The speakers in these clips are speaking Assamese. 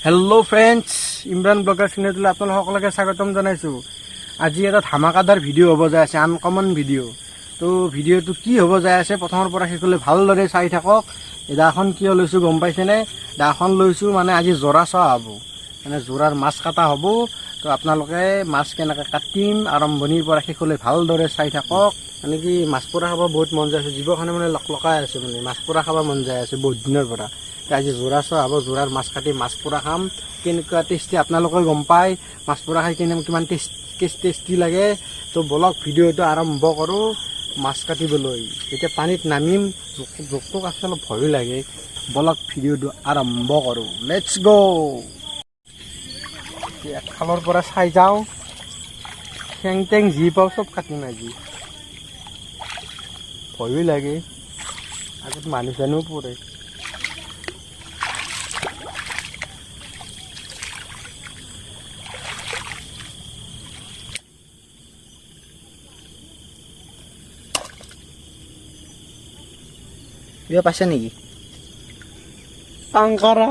হেল্ল' ফ্ৰেণ্ডছ, ইমৰান ব্লগাৰ চেনেলটোলৈ আপোনালোক সকলোকে স্বাগতম জনাইছোঁ। আজি এটা ধামাকাদাৰ ভিডিঅ' হ'ব যায় আছে, আনকমন ভিডিঅ'। তো ভিডিঅ'টো কি হ'ব যায় আছে প্ৰথমৰ পৰা শেষলৈ ভালদৰে চাই থাকক। এই দাখন কিয় লৈছোঁ গম পাইছেনে? দাখন লৈছোঁ মানে আজি জোৰা চোৱা হ'ব, মানে জোৰাৰ মাছ কটা হ'ব। তো আপোনালোকে মাছ কেনেকৈ কাটিম আৰম্ভণিৰ পৰা শেষলৈ ভালদৰে চাই থাকক। মানে কি মাছ পোৰা খাব বহুত মন যায় আছে, জীৱখনে মানে লকাই আছে, মানে মাছ পোৰা খাব মন যায় আছে বহুত দিনৰ পৰা। আজি জোৰা চোৱা হ'ব, জোৰাৰ মাছ কাটি মাছ পোৰা খাম। কেনেকুৱা টেষ্টি আপোনালোকে গম পায়, মাছ পোৰা খাই কিমান টেষ্টি লাগে। তো বলক ভিডিঅ'টো আৰম্ভ কৰোঁ মাছ কাটিবলৈ। এতিয়া পানীত নামিম, জোকটোক আছে অলপ ভয়ো লাগে। বলক ভিডিঅ'টো আৰম্ভ কৰোঁ, লেটছ গ'। একফালৰ পৰা চাই যাওঁ, ঠেং টেং যি পাওঁ চব কাটিম আজি। ভয়ো লাগে, আগত মানুহ চানুহ পৰে। কিবা পাইছা নেকি? কাংকাৰা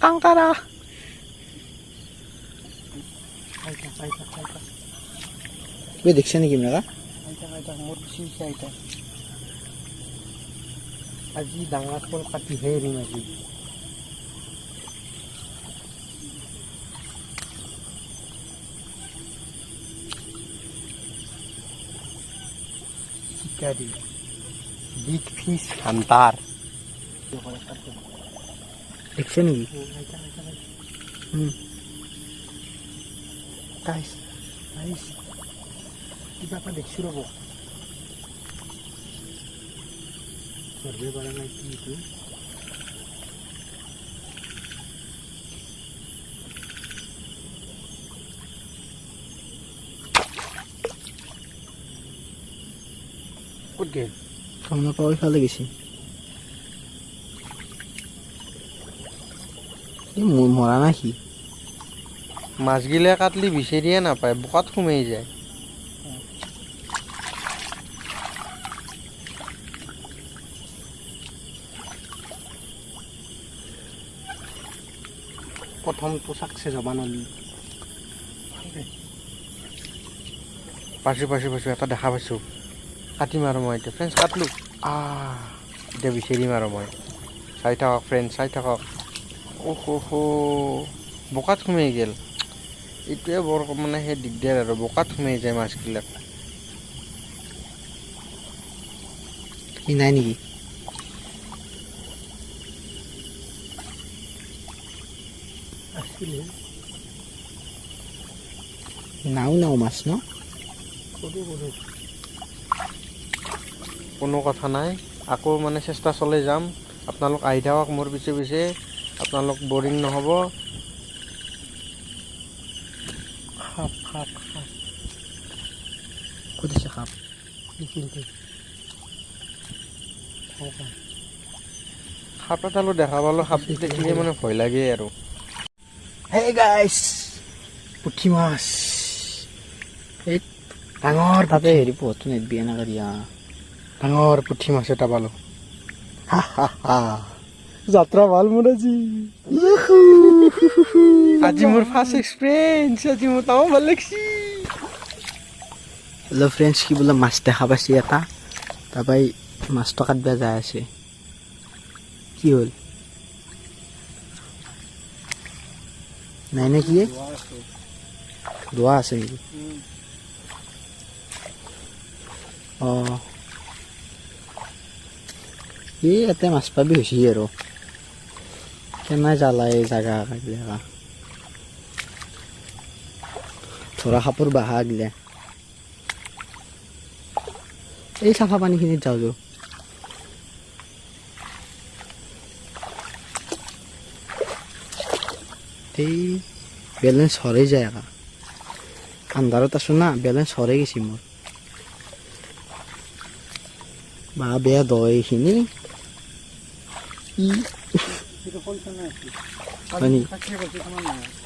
কাংকাৰা কিবা দেখিছা নেকি মেলা? আজি ডাঙৰ কল কাটিহে এৰিম আজি। চিকাৰী বিগ ফিছ হান্টাৰ দেখিছা নেকি? কিবা এটা দেখিছোঁ ৰ'ব, ধৰিব পৰা নাই কি এইটো। ক'ত গেল? গম নাপাওঁ, ইফালে গৈছে। মৰা না সি? মাছগিলা কাটলি বিচাৰিয়ে নাপায়, বোকাত সোমাই যায়। প্ৰথমটো চাকচেছ হ'ব নোৱাৰিল। পাইছোঁ এটা দেখা পাইছোঁ, কাটিম আৰু মই এতিয়া। ফ্ৰেণ্ডছ কাটলোঁ, এতিয়া বিচাৰিম আৰু মই। চাই থাকক ফ্ৰেণ্ডছ, চাই থাকক। বোকাত সোমাই গ'ল। এইটোৱে বৰ মানে সেই দিগদাৰ আৰু, বোকাত সোমাই যায় মাছবিলাক। সি নাই নেকি? আছিলে নাও মাছ ন? কোনো কথা নাই, আকৌ মানে চেষ্টা চলাই যাম। আপোনালোক আহি থাকক মোৰ পিছে পিছে, আপোনালোক বৰিং নহ'ব। সাপ ক'ত আছে সাপ? সাপ এটালো দেখা পালোঁ, সাপ দেখিলে মানে ভয় লাগে আৰু। Hey guys, পুঠি মাছ। এই ডাঙৰ তাতে হেৰি পথটো নেটবি এনেকৈ দিয়া। ডাঙৰ পুঠি মাছ এটা পালোঁ। যাত্ৰা ভাল মোৰ আজি। আজি মোৰ ফাৰ্ষ্ট এক্সপিৰিয়েঞ্চ, আজি মোৰ তামাম ভাল লাগছি। হেল্ল' ফ্ৰেণ্ডছ, কি বোলে মাছ দেখা পাইছে এটা, তাৰপৰাই মাছটো কাটবা যাই আছে। কি হ'ল? নাই নে কি? দোৱা আছে নেকি? ইয়াতে মাছ পাবি হৈছে আৰু কেনে জ্বালা এই জাগা গিলা, ধৰা কাপোৰ বাহা গিলা। এই চাফা পানীখিনিত যাওঁ এই বেলেঞ্চ হৰাই যায় একা। আন্ধাৰত আছো না, বেলেঞ্চ হৰাই গৈছে মোৰ। বা বেয়া দ এইখিনি।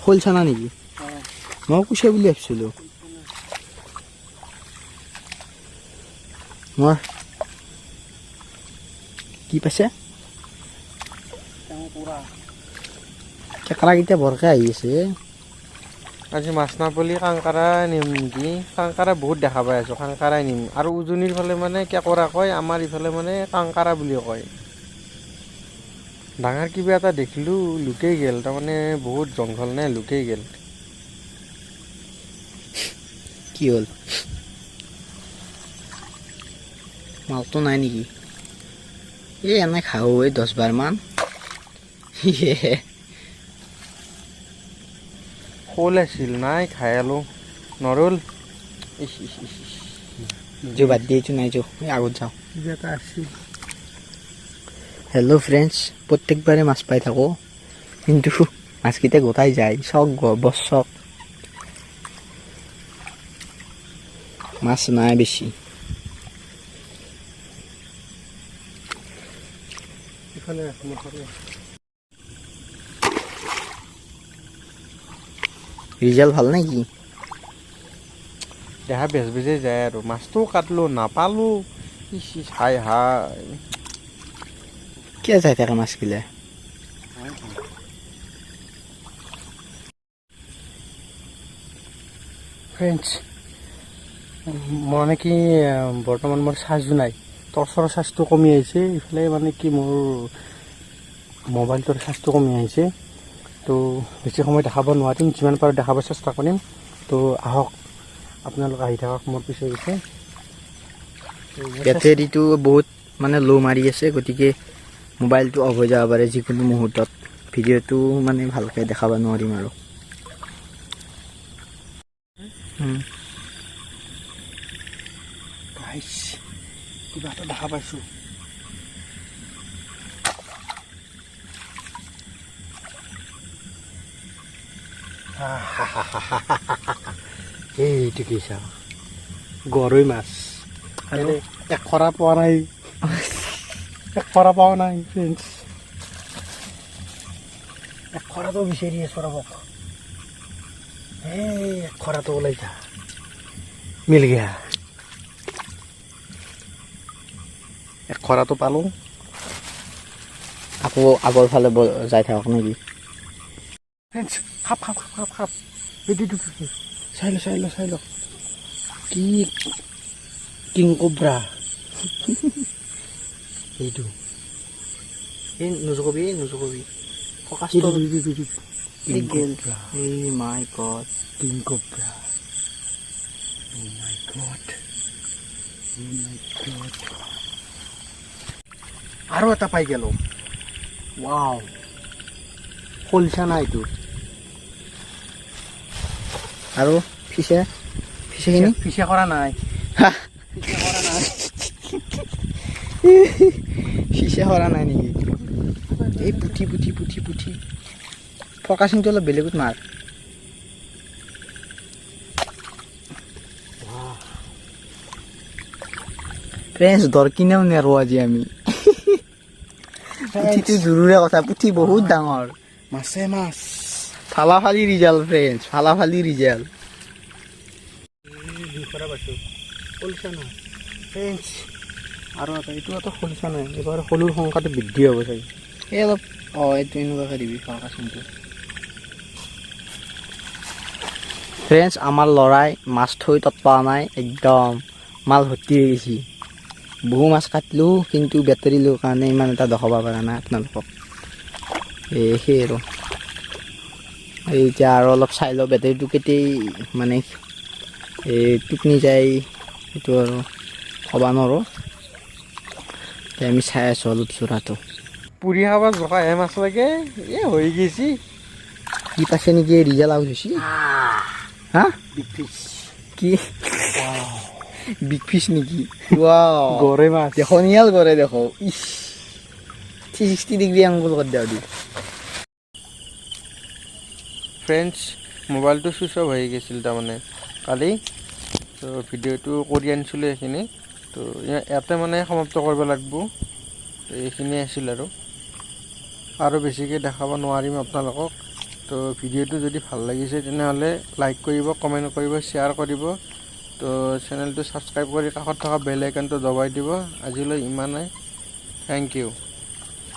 শ'ল চানা নেকি? মই কুচিয়া বুলি ভাবিছিলোঁ। মই কি পাইছে? কেঁকৰাকেইটা বৰকে আহি আছে। আজি মাছ নাপালি কাংকাৰা নিম নেকি? কাংকাৰা বহুত দেখা পাই আছোঁ, কাংকাৰাই নিম। আৰু উজনিৰ ফালে মানে কেঁকোৰা কয়, আমাৰ ইফালে মানে কাংকাৰা বুলি কয়। ডাঙৰ কিবা এটা দেখিলোঁ, লুকাই গ'ল। তাৰমানে বহুত জংঘল নে, লুকাই গ'ল। কি হ'ল? মালটো নাই নেকি? এই এনে খাওঁ 10 বাৰমান। শ'ল আছিল, নাই খাই আলোঁ, নৰল। যো বাদ দিয়ে নাই যো, আগত যাওঁ। কিবা এটা আছিল। হেল্ল' ফ্ৰেণ্ডছ, প্ৰত্যেকবাৰে মাছ পাই থাকোঁ, কিন্তু মাছকেইটা গোটাই যায়, চক বচক। মাছ নাই বেছি। ৰিজাল্ট ভাল নেকি? দেহা বেজ বেজে যায় আৰু মাছটো কাটলোঁ, নাপালোঁ। হাই হাই, কিয় যাই থাকে মাছগিলা? ফ্ৰেণ্ডছ, মানে কি বৰ্তমান মোৰ চাৰ্জো নাই। টৰ্চৰ চাৰ্জটো কমি আহিছে, ইফালে মানে কি মোৰ মোবাইলটোৰ চাৰ্জটো কমি আহিছে। তো বেছি সময় দেখাব নোৱাৰিম, যিমান পাৰোঁ দেখাব চেষ্টা কৰিম। তো আহক, আপোনালোক আহি থাকক মোৰ পিছে পিছে। বেটেৰীটো বহুত মানে ল' মাৰি আছে, গতিকে মোবাইলটো অফ হৈ যাব পাৰে যিকোনো মুহূৰ্তত। ভিডিঅ'টো মানে ভালকৈ দেখাব নোৱাৰিম আৰু। কিবা এটা দেখা পাইছোঁ। এইটো কি চাওঁ, গৰৈ মাছ। আৰু এক খৰা পোৱা নাই, এক খৰা পোৱা নাই ফ্ৰেণ্ডছ। এক খৰাটো বিচাৰি আছোঁ ৰ'বক। এই এক খৰাটো ওলাই যা, মিল গয়া। এক খৰাটো পালোঁ। আকৌ আগৰ ফালে যাই থাকক নেকি? ফ্ৰেণ্ডছ, খাপ খাপ খাপ খাপ খাপ, এইটো চাই ল। কি কিং কোব্ৰা এইটো। এই নুজুকবি focus king cobra, my god, king cobra. Oh my god. আৰু এটা পাই গেলো। ৱাও, খলচা না এইটো। আৰু ফিছেখিনি ফিছে কৰা নাই। ফিছে কৰা নাই নেকি? এই পুঠি ফ'কাচিংটো অলপ বেলেগত মাৰ। ফ্ৰেণ্ডছ, দৰ কিনেও নেৰো আজি আমি। পুঠিটো জৰুৰে কথা, পুঠি বহুত ডাঙৰ। মাছে মাছ। ফালাফালি ৰিজাল্ট ফ্ৰেণ্ডছ, ফালাফালি ৰিজাল্ট। খলচা নাই ফ্ৰেণ্ডছ। আৰু এটা, এইটো এটা খলচা নাই। এইবাৰ সৰুৰ সংখ্যাটো বৃদ্ধি হ'ব চাগে। এই অলপ এইটো এনেকুৱাকৈ দিবি ফ'কাচিংটো। ফ্ৰেণ্ডছ, আমাৰ ল'ৰাই মাছ থৈ তত পোৱা নাই, একদম মাল ভৰ্তি হৈ গৈছে। বহু মাছ কাটিলোঁ, কিন্তু বেটেৰী লোৰ কাৰণে ইমান এটা দেখাব পৰা নাই আপোনালোকক। সেই আৰু এতিয়া আৰু অলপ চাই লওঁ বেটেৰীটো কেতিয়াই মানে টোপনি যায়, সেইটো আৰু ক'ব নোৱাৰোঁ। এতিয়া আমি চাই আছোঁ অলপ চোৰাটো। পুৰি খাব জকাহে মাছ লাগে, হৈ গৈছি। কি পাইছে নেকি? ৰিজাল্ট আউট হৈছে। হা, বিগ ফিছ। কি বিগ ফিছ নেকি? ৱাও, গৰৈ মাছ। দেখনীয়াল গৰে দেখো। 360 ডিগ্ৰী এংগল কৰি দিওঁ দি। ফ্ৰেণ্ডছ, মোবাইলটো ছুইচ অফ হৈ গৈছিল তাৰমানে কালি। তো ভিডিঅ'টো কৰি আনিছিলোঁ এইখিনি। তো ইয়াতে মানে সমাপ্ত কৰিব লাগিব। তো এইখিনি আছিল আৰু বেছিকৈ দেখাব নোৱাৰিম আপোনালোকক। তো ভিডিঅ'টো যদি ভাল লাগিছে তেনেহ'লে লাইক কৰিব, কমেণ্ট কৰিব, শ্বেয়াৰ কৰিব। তো চেনেলটো ছাবস্ক্ৰাইব কৰি কাষত থকা বেল আইকনটো দবাই দিব। আজিলৈ ইমানেই, থেংক ইউ।